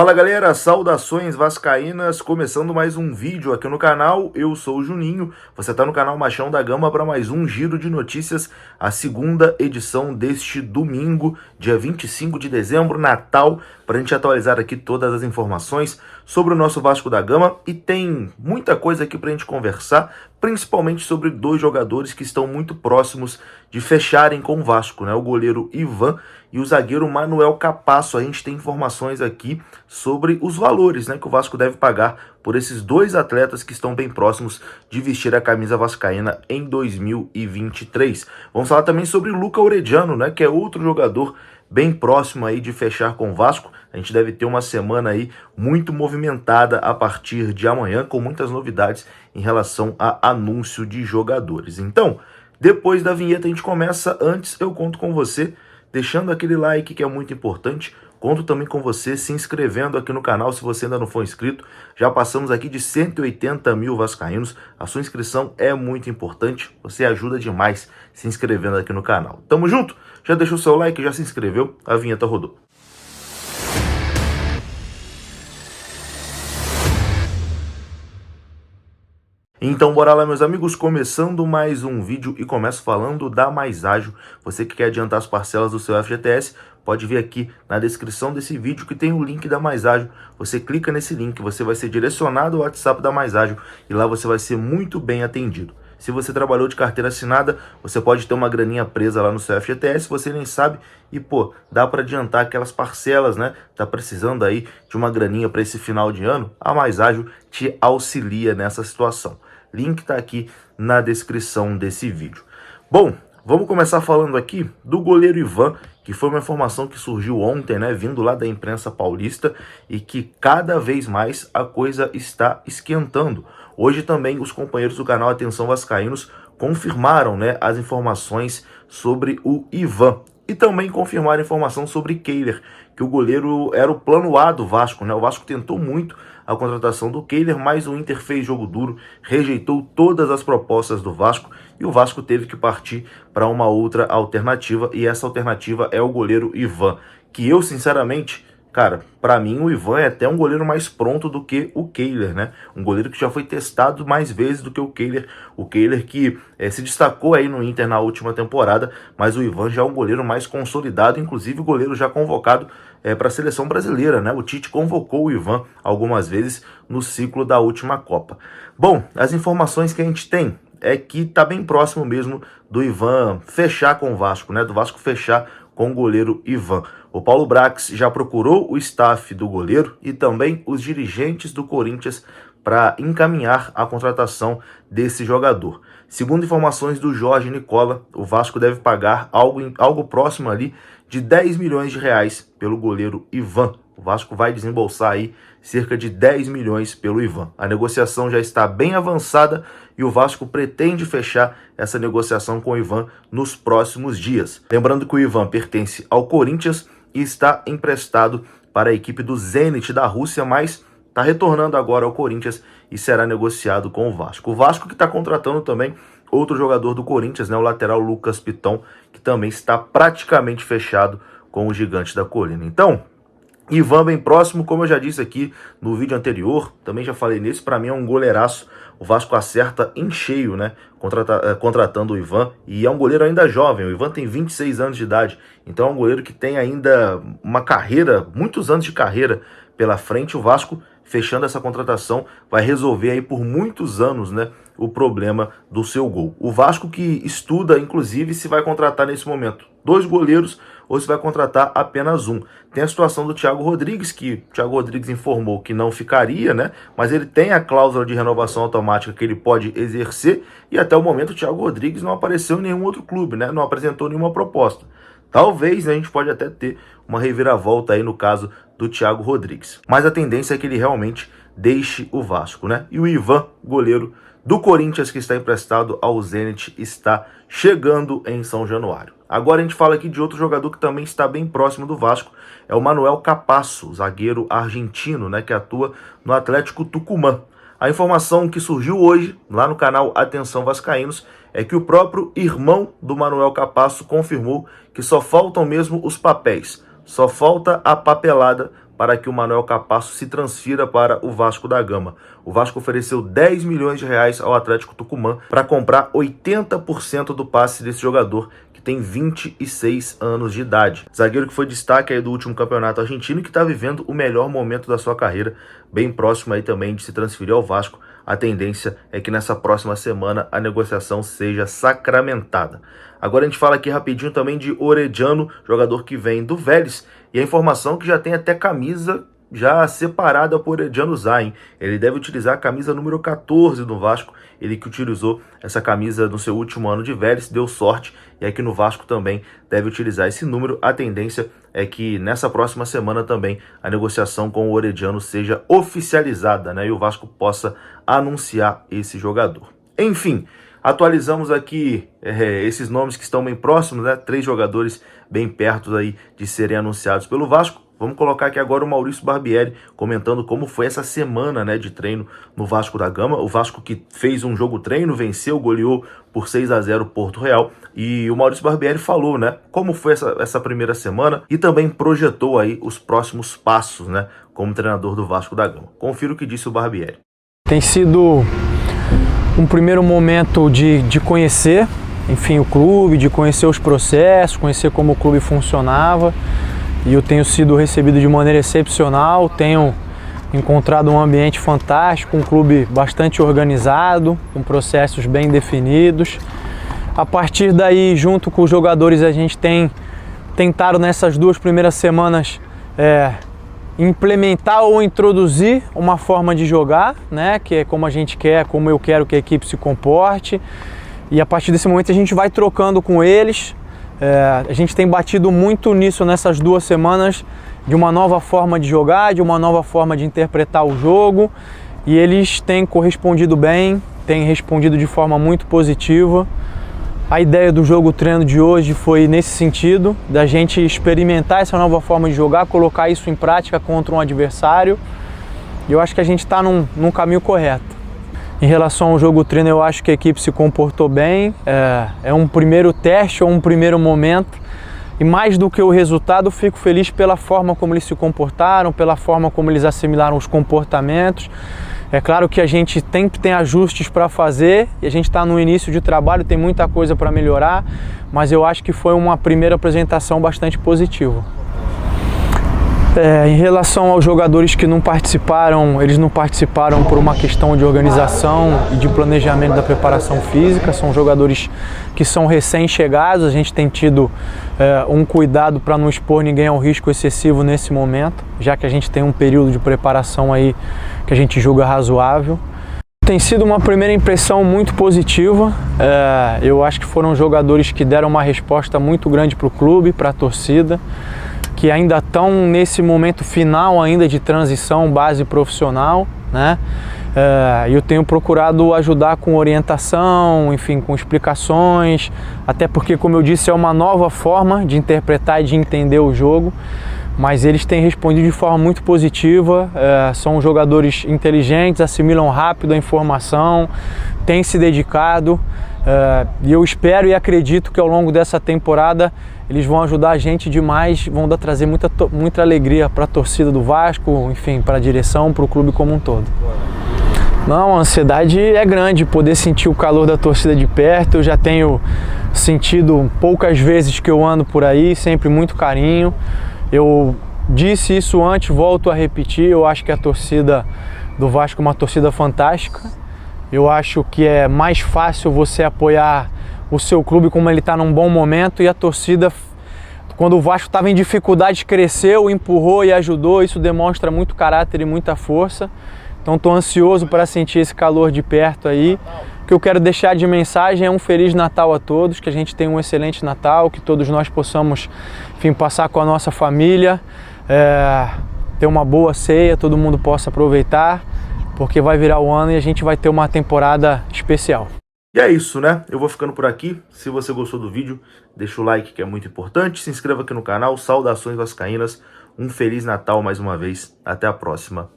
Fala galera, saudações vascaínas, começando mais um vídeo aqui no canal, eu sou o Juninho, você está no canal Machão da Gama para mais um giro de notícias, a segunda edição deste domingo, dia 25 de dezembro, Natal, para a gente atualizar aqui todas as informações sobre o nosso Vasco da Gama e tem muita coisa aqui para a gente conversar, principalmente sobre dois jogadores que estão muito próximos de fecharem com o Vasco, né? O goleiro Ivan e o zagueiro Manuel Capasso. A gente tem informações aqui sobre os valores, né, que o Vasco deve pagar por esses dois atletas que estão bem próximos de vestir a camisa vascaína em 2023. Vamos falar também sobre Luca Orediano, né, que é outro jogador bem próximo aí de fechar com o Vasco. A gente deve ter uma semana aí muito movimentada a partir de amanhã, com muitas novidades em relação a anúncio de jogadores. Então, depois da vinheta a gente começa. Antes eu conto com você deixando aquele like que é muito importante. Conto também com você se inscrevendo aqui no canal se você ainda não for inscrito. Já passamos aqui de 180 mil vascaínos. A sua inscrição é muito importante. Você ajuda demais se inscrevendo aqui no canal. Tamo junto? Já deixou o seu like, já se inscreveu? A vinheta rodou. Então bora lá, meus amigos, começando mais um vídeo e começo falando da Mais Ágil. Você que quer adiantar as parcelas do seu FGTS, pode vir aqui na descrição desse vídeo que tem o link da Mais Ágil. Você clica nesse link, você vai ser direcionado ao WhatsApp da Mais Ágil e lá você vai ser muito bem atendido. Se você trabalhou de carteira assinada, você pode ter uma graninha presa lá no seu FGTS, você nem sabe, e pô, dá para adiantar aquelas parcelas, né? Tá precisando aí de uma graninha para esse final de ano? A Mais Ágil te auxilia nessa situação. Link tá aqui na descrição desse vídeo. Bom, vamos começar falando aqui do goleiro Ivan, que foi uma informação que surgiu ontem, né, vindo lá da imprensa paulista, e que cada vez mais a coisa está esquentando. Hoje também os companheiros do canal Atenção Vascaínos confirmaram, né, as informações sobre o Ivan. E também confirmaram a informação sobre Kehler, que o goleiro era o plano A do Vasco, né? O Vasco tentou muito a contratação do Kehler, mas o Inter fez jogo duro, rejeitou todas as propostas do Vasco e o Vasco teve que partir para uma outra alternativa, e essa alternativa é o goleiro Ivan, que eu, sinceramente, cara, para mim o Ivan é até um goleiro mais pronto do que o Kehler, né? Um goleiro que já foi testado mais vezes do que o Kehler. O Kehler que se destacou aí no Inter na última temporada, mas o Ivan já é um goleiro mais consolidado, inclusive o goleiro já convocado para a seleção brasileira, né? O Tite convocou o Ivan algumas vezes no ciclo da última Copa. Bom, as informações que a gente tem é que tá bem próximo mesmo do Ivan fechar com o Vasco, né? Do Vasco fechar com o goleiro Ivan. O Paulo Brax já procurou o staff do goleiro e também os dirigentes do Corinthians para encaminhar a contratação desse jogador. Segundo informações do Jorge Nicola, o Vasco deve pagar algo próximo ali de 10 milhões de reais pelo goleiro Ivan. O Vasco vai desembolsar aí cerca de 10 milhões pelo Ivan. A negociação já está bem avançada e o Vasco pretende fechar essa negociação com o Ivan nos próximos dias. Lembrando que o Ivan pertence ao Corinthians e está emprestado para a equipe do Zenit da Rússia, mas está retornando agora ao Corinthians e será negociado com o Vasco. O Vasco que está contratando também outro jogador do Corinthians, né, o lateral Lucas Piton, que também está praticamente fechado com o Gigante da Colina. Então, Ivan bem próximo, como eu já disse aqui no vídeo anterior, também já falei nesse, para mim é um goleiraço. O Vasco acerta em cheio, né, contratando o Ivan, e é um goleiro ainda jovem. O Ivan tem 26 anos de idade, então é um goleiro que tem ainda uma carreira, muitos anos de carreira pela frente. O Vasco, fechando essa contratação, vai resolver aí por muitos anos, né, o problema do seu gol. O Vasco que estuda, inclusive, se vai contratar nesse momento 2 goleiros ou se vai contratar apenas um. Tem a situação do Thiago Rodrigues, que o Thiago Rodrigues informou que não ficaria, né, mas ele tem a cláusula de renovação automática que ele pode exercer, e até o momento o Thiago Rodrigues não apareceu em nenhum outro clube, né, não apresentou nenhuma proposta. Talvez a gente pode até ter uma reviravolta aí no caso do Thiago Rodrigues. Mas a tendência é que ele realmente deixe o Vasco, né? E o Ivan, goleiro do Corinthians, que está emprestado ao Zenit, está chegando em São Januário. Agora a gente fala aqui de outro jogador que também está bem próximo do Vasco, é o Manuel Capasso, zagueiro argentino, né, que atua no Atlético Tucumã. A informação que surgiu hoje, lá no canal Atenção Vascaínos, é que o próprio irmão do Manuel Capasso confirmou que só faltam mesmo os papéis, só falta a papelada para que o Manuel Capasso se transfira para o Vasco da Gama. O Vasco ofereceu 10 milhões de reais ao Atlético Tucumã para comprar 80% do passe desse jogador, que tem 26 anos de idade. Zagueiro que foi destaque aí do último campeonato argentino e que está vivendo o melhor momento da sua carreira, bem próximo aí também de se transferir ao Vasco. A tendência é que nessa próxima semana a negociação seja sacramentada. Agora a gente fala aqui rapidinho também de Orediano, jogador que vem do Vélez, e a informação que já tem até camisa já separada por Orediano Zayn. Ele deve utilizar a camisa número 14 do Vasco, ele que utilizou essa camisa no seu último ano de Vélez, deu sorte, e aqui no Vasco também deve utilizar esse número. A tendência é que nessa próxima semana também a negociação com o Orediano seja oficializada, né, e o Vasco possa anunciar esse jogador. Enfim, atualizamos aqui esses nomes que estão bem próximos, né? 3 jogadores bem perto aí de serem anunciados pelo Vasco. Vamos colocar aqui agora o Maurício Barbieri comentando como foi essa semana, né, de treino no Vasco da Gama. O Vasco que fez um jogo treino, venceu, goleou por 6-0 Porto Real. E o Maurício Barbieri falou, né, como foi essa primeira semana e também projetou aí os próximos passos, né, como treinador do Vasco da Gama. Confira o que disse o Barbieri. Tem sido um primeiro momento de conhecer, enfim, o clube, de conhecer os processos, conhecer como o clube funcionava. E eu tenho sido recebido de maneira excepcional, tenho encontrado um ambiente fantástico, um clube bastante organizado, com processos bem definidos. A partir daí, junto com os jogadores, a gente tem tentado nessas 2 primeiras semanas implementar ou introduzir uma forma de jogar, né, que é como a gente quer, como eu quero que a equipe se comporte. E a partir desse momento a gente vai trocando com eles. A gente tem batido muito nisso nessas 2 semanas, de uma nova forma de jogar, de uma nova forma de interpretar o jogo, e eles têm correspondido bem, têm respondido de forma muito positiva. A ideia do jogo treino de hoje foi nesse sentido, da gente experimentar essa nova forma de jogar, colocar isso em prática contra um adversário, e eu acho que a gente está num caminho correto. Em relação ao jogo treino, eu acho que a equipe se comportou bem, é um primeiro teste ou um primeiro momento, e mais do que o resultado, fico feliz pela forma como eles se comportaram, pela forma como eles assimilaram os comportamentos. É claro que a gente sempre tem ajustes para fazer, e a gente está no início de trabalho, tem muita coisa para melhorar, mas eu acho que foi uma primeira apresentação bastante positiva. Em relação aos jogadores que não participaram, eles não participaram por uma questão de organização e de planejamento da preparação física. São jogadores que são recém-chegados, a gente tem tido um cuidado para não expor ninguém ao risco excessivo nesse momento, já que a gente tem um período de preparação aí que a gente julga razoável. Tem sido uma primeira impressão muito positiva, eu acho que foram jogadores que deram uma resposta muito grande para o clube, para a torcida, que ainda estão nesse momento final ainda de transição base profissional, né? Eu tenho procurado ajudar com orientação, enfim, com explicações, até porque, como eu disse, é uma nova forma de interpretar e de entender o jogo, mas eles têm respondido de forma muito positiva, são jogadores inteligentes, assimilam rápido a informação, têm se dedicado, e eu espero e acredito que ao longo dessa temporada eles vão ajudar a gente demais, vão trazer muita alegria para a torcida do Vasco, enfim, para a direção, para o clube como um todo. Não, a ansiedade é grande, poder sentir o calor da torcida de perto. Eu já tenho sentido poucas vezes que eu ando por aí, sempre muito carinho. Eu disse isso antes, volto a repetir, eu acho que a torcida do Vasco é uma torcida fantástica. Eu acho que é mais fácil você apoiar o seu clube como ele está num bom momento, e a torcida, quando o Vasco estava em dificuldade, cresceu, empurrou e ajudou. Isso demonstra muito caráter e muita força. Então estou ansioso para sentir esse calor de perto aí. O que eu quero deixar de mensagem é um Feliz Natal a todos, que a gente tenha um excelente Natal, que todos nós possamos, enfim, passar com a nossa família, ter uma boa ceia, todo mundo possa aproveitar, porque vai virar o ano e a gente vai ter uma temporada especial. E é isso, né? Eu vou ficando por aqui. Se você gostou do vídeo, deixa o like, que é muito importante. Se inscreva aqui no canal. Saudações vascaínas. Um Feliz Natal mais uma vez. Até a próxima.